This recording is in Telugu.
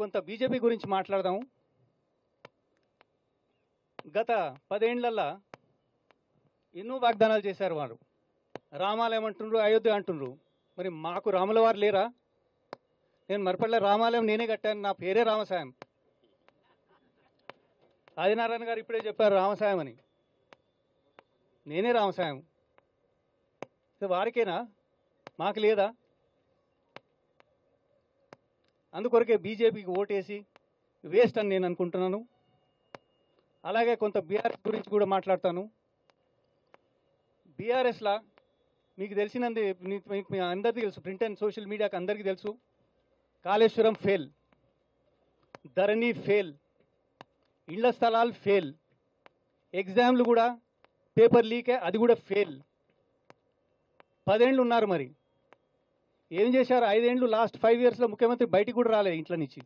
కొంత బీజేపీ గురించి మాట్లాడదాము. గత 10 ఏళ్లలో ఎన్నో వాగ్దానాలు చేశారు వారు. రామాలయం అంటుండ్రు, అయోధ్య అంటుండ్రు. మరి మాకు రాముల వారు లేరా? నేను మరపల్లె రామాలయం నేనే కట్టాను, నా పేరే రామసాయం. ఆదినారాయణ గారు ఇప్పుడే చెప్పారు రామసాయం అని. నేనే రామసాయం. వారికేనా, మాకు లేదా? అందుకొరకే బీజేపీకి ఓటేసి వేస్ట్ అని నేను అనుకుంటున్నాను. అలాగే కొంత బీఆర్ఎస్ గురించి కూడా మాట్లాడతాను. బీఆర్ఎస్లా మీకు తెలిసినంది, మీకు మీ అందరికీ తెలుసు, ప్రింట్ అండ్ సోషల్ మీడియాకి అందరికీ తెలుసు. కాళేశ్వరం ఫెయిల్, ధరణి ఫెయిల్, ఇళ్ల స్థలాలు ఫెయిల్, ఎగ్జామ్లు కూడా పేపర్ లీకే, అది కూడా ఫెయిల్. 10 ఏళ్ళు ఉన్నారు, మరి ఏం చేశారు? 5 ఏళ్ళు, లాస్ట్ 5 ఇయర్స్లో ముఖ్యమంత్రి బయటికి కూడా రాలేదు ఇంట్లో నుంచి.